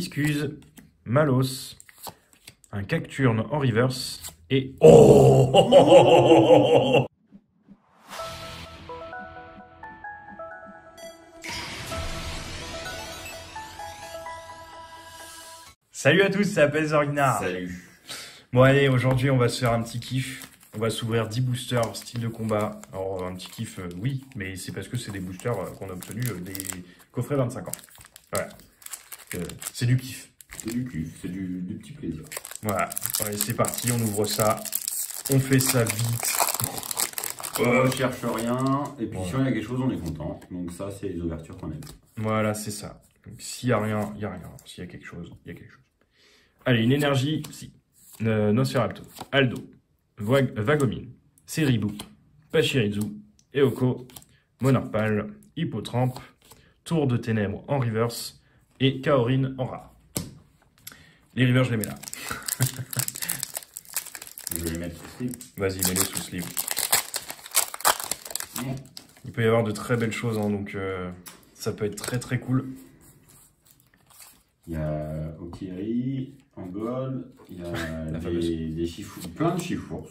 Viscuse, Malos, un Cacturne en reverse et... Oh. Salut à tous, c'est Appel Zorguinard. Salut. Bon allez, aujourd'hui on va se faire un petit kiff. On va s'ouvrir 10 boosters style de combat. Alors un petit kiff, oui, mais c'est parce que c'est des boosters qu'on a obtenus des coffrets 25 ans. Voilà. C'est du kiff. C'est du kiff, c'est du petit plaisir. Voilà, allez c'est parti, on ouvre ça. On fait ça vite. On cherche rien, et puis si on a quelque chose, on est content. Donc ça, c'est les ouvertures qu'on aime. Voilà, c'est ça. Donc s'il n'y a rien, il n'y a rien. S'il y a quelque chose, il y a quelque chose. Allez, une énergie, si. Nosferatu, Aldo, Vagomine, Seribu, Pachirizu, Eoko, Monarpal, Hippotrampe, Tour de Ténèbres en reverse et Kaorin en rare. Les rivers, je les mets là. Je vais les mettre sous slip. Vas-y, mets-les sous slip. Il peut y avoir de très belles choses, hein, donc ça peut être très très cool. Il y a Okiri en gold, il y a des chifours, plein de chifours.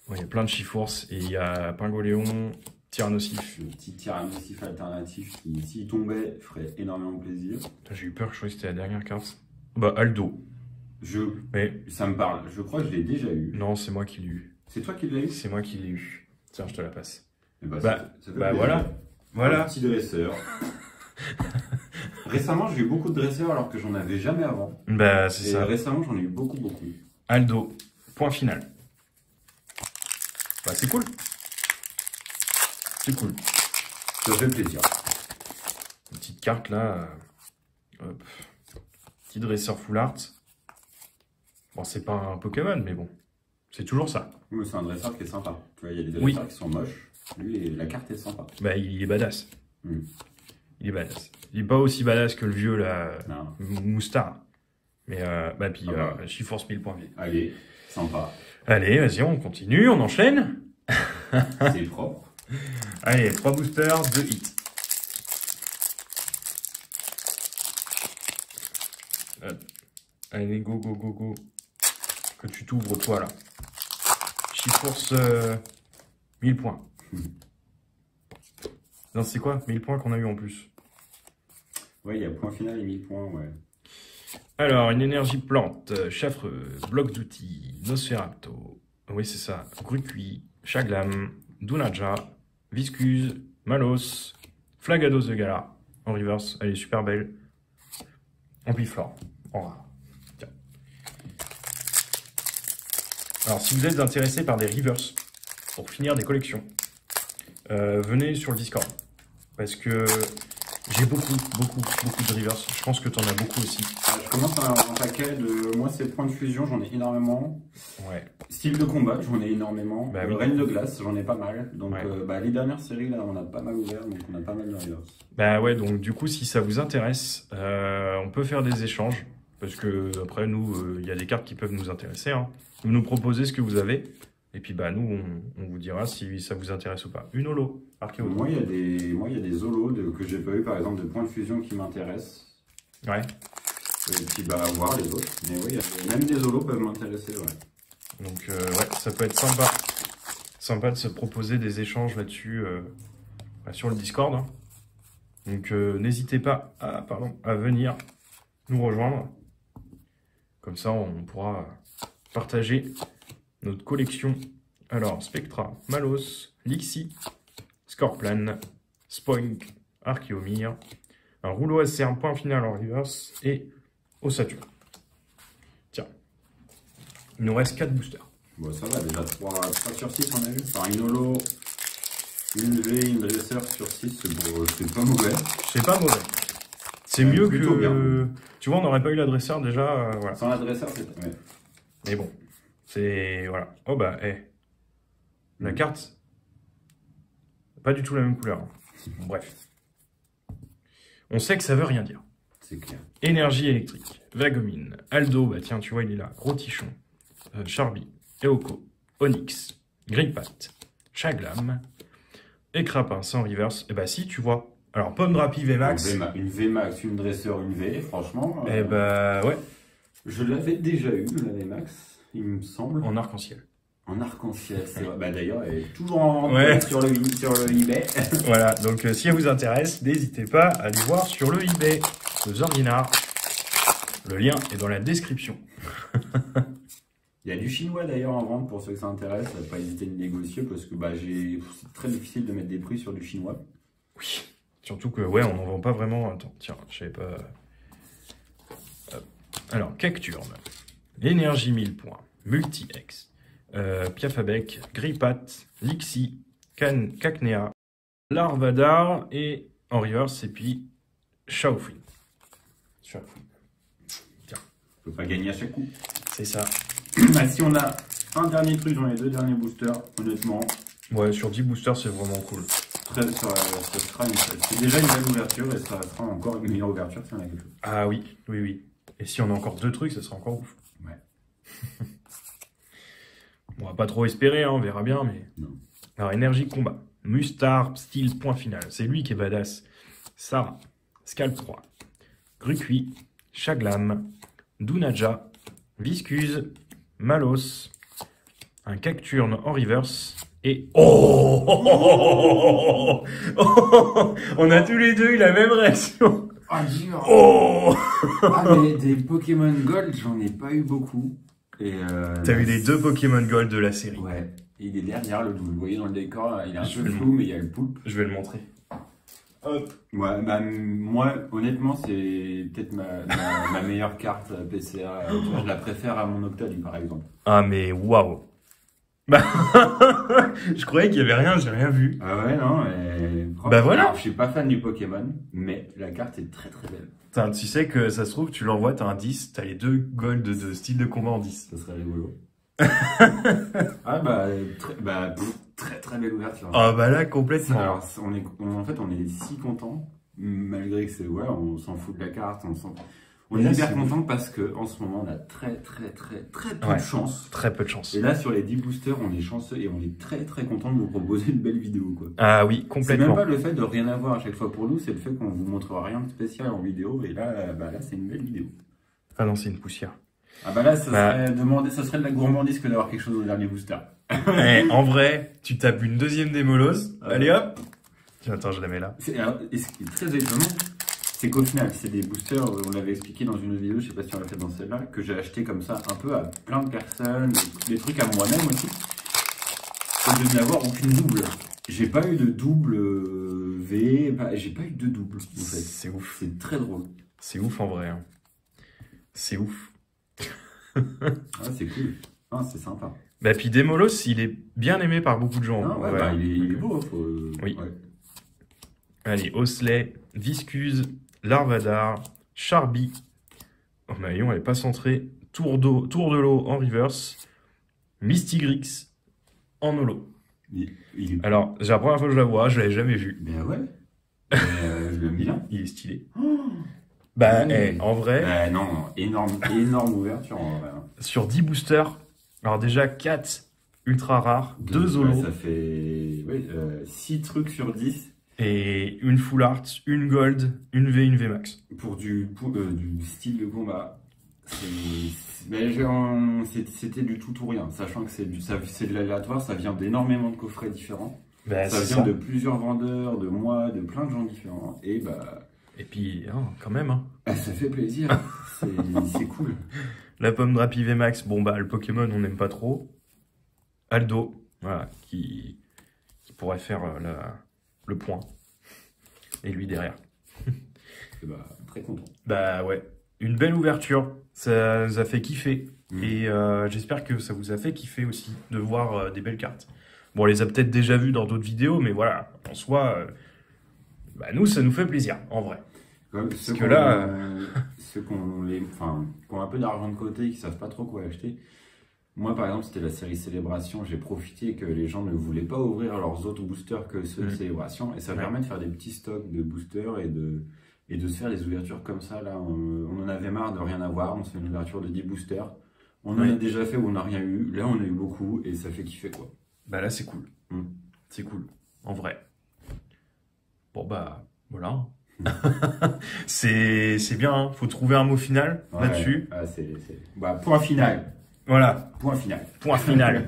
Ouais, il y a plein de chifours et il y a Pingoléon, Tyrannosif. Le petit Tyrannosif alternatif qui, s'il tombait, ferait énormément plaisir. J'ai eu peur, je croyais que c'était la dernière carte. Bah, Aldo. Mais... Ça me parle, je crois que je l'ai déjà eu. Non, c'est moi qui l'ai eu. C'est toi qui l'as eu? C'est moi qui l'ai eu. Tiens, je te la passe. Et bah, ça fait voilà. Voilà. Un petit dresseur. Récemment, j'ai eu beaucoup de dresseurs alors que j'en avais jamais avant. Bah, c'est ça. Récemment, j'en ai eu beaucoup. Aldo, point final. Bah, c'est cool. C'est cool. Ça fait plaisir. Une petite carte là. Hop. Petit dresseur full art. Bon, c'est pas un Pokémon, mais bon. C'est toujours ça. Oui, c'est un dresseur qui est sympa. Tu vois, il y a des dresseurs qui sont moches. Lui, la carte est sympa. Bah, il est badass. Mm. Il est badass. Il est pas aussi badass que le vieux, là, non. Moustar. Mais, bah, puis, Chiforce 1000 points vie. Allez, sympa. Allez, vas-y, on continue, on enchaîne. C'est propre. Allez, 3 boosters, 2 hits. Allez, go. Que tu t'ouvres, toi, là. Chiforce 1000 points. Non, c'est quoi 1000 points qu'on a eu en plus? Ouais, il y a point final et 1000 points, ouais. Alors, une énergie plante, Chafreuse, bloc d'outils, Nosferatu, oui c'est ça, Grucuit, Chaglam, Dunaja, Viscuse, Malos, Flagados de Gala, en reverse, elle est super belle, Ampliflore, en rare. Tiens. Alors, si vous êtes intéressé par des reverse, pour finir des collections, venez sur le Discord, parce que j'ai beaucoup de reverse. Je pense que tu en as beaucoup aussi. Je commence à avoir un paquet de... Moi, c'est points de fusion, j'en ai énormément. Ouais. Style de combat, j'en ai énormément. Bah, le règne de glace, j'en ai pas mal. Donc, ouais. Les dernières séries, là, on a pas mal ouvert, donc on a pas mal de reverse. Bah ouais, donc du coup, si ça vous intéresse, on peut faire des échanges. Parce que, après, nous, il y a des cartes qui peuvent nous intéresser. Hein. Vous nous proposez ce que vous avez. Et puis, bah, nous, on vous dira si ça vous intéresse ou pas. Une holo, Archéo. Moi, il y a des holos que j'ai pas eu, par exemple, de points de fusion qui m'intéressent. Ouais. Et puis, bah, voir les autres. Mais oui, même des holos peuvent m'intéresser, ouais. Donc, ouais, ça peut être sympa. Sympa de se proposer des échanges là-dessus sur le Discord. Hein. Donc, n'hésitez pas à venir nous rejoindre. Comme ça, on pourra partager notre collection. Alors, Spectra, Malos, Lixie, Scorplan, Spoink, Archeomir, un rouleau SR, un point final en reverse et Ossature. Tiens, il nous reste 4 boosters. Bon, ça va, déjà 3 sur 6 on a vu. Enfin, une holo, une V, une dresseur sur 6, c'est pas mauvais. C'est pas mauvais. C'est mieux que... bien. Tu vois, on n'aurait pas eu l'adresseur déjà. Voilà. Sans l'adresseur, c'est... Ouais. Mais bon, c'est... Voilà. Oh bah, la carte, pas du tout la même couleur. Bon, bref. On sait que ça veut rien dire. C'est clair. Énergie électrique, Vagomine, Aldo, bah tiens, tu vois, il est là. Gros Tichon, Charby, Eoko, Onyx, Grillpat, Chaglam, Écrapin sans reverse. Et bah si, tu vois, Alors, pomme Drapi VMAX. Une VMAX, une dresseur, une V, franchement. Eh bah, ouais. Je l'avais déjà eu, la VMAX, il me semble. En arc-en-ciel. En arc-en-ciel, c'est vrai. Bah, d'ailleurs, elle est toujours en vente Ouais. sur le eBay. Voilà, donc si elle vous intéresse, n'hésitez pas à aller voir sur le eBay de Zordinar. Le lien est dans la description. Il y a du chinois d'ailleurs en vente pour ceux que ça intéresse. Pas hésiter de négocier parce que bah, c'est très difficile de mettre des prix sur du chinois. Oui. Surtout que, ouais, on n'en vend pas vraiment. Attends, tiens, je savais pas. Hop. Alors, Cacturne, Énergie 1000 points, Multi-X, Piafabec, Grippat, Lixi, Cacnea, Larvadar et en reverse, et puis Shaofin. On peut pas gagner à chaque coup. C'est ça. Bah, si on a un dernier truc dans les 2 derniers boosters, honnêtement, Ouais, sur 10 boosters, c'est vraiment cool. ça sera c'est déjà une belle ouverture et ça sera encore une meilleure ouverture si on a quelque chose. Ah oui, oui, oui. Et si on a encore 2 trucs, ça sera encore ouf. Ouais. On va pas trop espérer, hein, on verra bien, mais... Non. Alors, énergie combat. Mustar, style, point final. C'est lui qui est badass. Sarah, Scalp 3, Gruqui, Chaglam, Dunaja, Viscuse, Malos, un Cacturne en reverse, et... Oh, on a tous les deux eu la même réaction. Ah, dur. Oh. Ah, mais des Pokémon Gold, j'en ai pas eu beaucoup. T'as eu les 2 Pokémon Gold de la série. Ouais. Il est derrière le double. Vous voyez dans le décor, là, il est un Je peu vais flou, mais il y a le poulpe. Je vais le montrer. Hop. Ouais, bah, moi, honnêtement, c'est peut-être ma meilleure carte PCA. Tu vois, je la préfère à mon Octadu, par exemple. Ah, mais waouh. Bah, je croyais qu'il y avait rien, j'ai rien vu. Ah ouais, non, Bah voilà. Alors, je suis pas fan du Pokémon, mais la carte est très très belle. Putain, tu sais que ça se trouve, tu l'envoies, t'as un 10, t'as les 2 gold de style de combat en 10. Ça serait rigolo. Ah bah, très très belle ouverture. Ah bah là, complètement. Alors, en fait, on est si content, malgré que c'est, ouais, on s'en fout de la carte, on est là, hyper c'est- content parce que en ce moment, on a très peu Ouais. de chance. Très peu de chance. Et là, sur les 10 boosters, on est chanceux et on est très content de vous proposer une belle vidéo, quoi. Ah oui, C'est complètement. même pas le fait de rien avoir à chaque fois pour nous, c'est le fait qu'on vous montre rien de spécial en vidéo. Et là, c'est une belle vidéo. Ah non, c'est une poussière. Ah bah là, ça serait de la gourmandise que d'avoir quelque chose au dernier booster. Eh, en vrai, tu tapes une deuxième démolose. Ouais. Allez hop. Tiens, attends, je la mets là. Et ce qui est très étonnant, c'est qu'au final, c'est des boosters, on l'avait expliqué dans une autre vidéo, je sais pas si on l'a fait dans celle-là, que j'ai acheté comme ça un peu à plein de personnes, des trucs à moi-même aussi, et de n'avoir aucune double. J'ai pas eu de double V, j'ai pas eu de double en fait. C'est ouf. C'est très drôle. C'est ouf en vrai. Hein. C'est ouf. Ah, c'est cool. Ah, c'est sympa. Bah puis Demolos, il est bien aimé par beaucoup de gens. Non, ouais, Ouais. bah, il est beau. Oui. Ouais. Allez, Osley, Viscuse, Larvadar, Charby. Oh, Maillon, elle est pas centrée. Tour de l'eau en reverse. Mystigrix en holo. Il est... Alors, c'est la première fois que je la vois, je l'avais jamais vue. Ben ouais. Je l'aime bien. Il est stylé. Bah, Ouais. en vrai, Non, énorme ouverture en vrai. sur 10 boosters, alors déjà 4 ultra rares, 2 Ouais, holos ça fait 6 trucs sur 10 et une full art, une gold, une V, une V max. pour du style de combat. C'était du tout ou rien, sachant que c'est de l'aléatoire, ça vient d'énormément de coffrets différents. Bah, Ça c'est vient ça. de plusieurs vendeurs, de moi, de plein de gens différents. Et bah, Et puis, quand même, hein. ça fait plaisir. C'est cool. La pomme Drapi V max, bon bah le Pokémon on n'aime pas trop. Aldo, voilà, qui pourrait faire le point. Et lui derrière. Et bah, très content. Bah ouais, une belle ouverture, ça nous a fait kiffer. Mm. Et j'espère que ça vous a fait kiffer aussi de voir des belles cartes. Bon, on les a peut-être déjà vues dans d'autres vidéos, mais voilà, en soi, bah, nous ça nous fait plaisir, en vrai. Ceux que là, ceux qui ont un peu d'argent de côté et qui savent pas trop quoi acheter. Moi, par exemple, c'était la série Célébration. J'ai profité que les gens ne voulaient pas ouvrir leurs autres boosters que ceux de Célébration. Et ça permet de faire des petits stocks de boosters et de se faire des ouvertures comme ça. Là, on en avait marre de rien avoir. On se fait une ouverture de 10 boosters. On en a déjà fait où on n'a rien eu. Là, on a eu beaucoup et ça fait kiffer, quoi. Bah là c'est cool. Mm. C'est cool, en vrai. Bon bah, Voilà. C'est bien, hein. Faut trouver un mot final Ouais, là-dessus. ouais, bah, point final. Voilà, Point final. point final.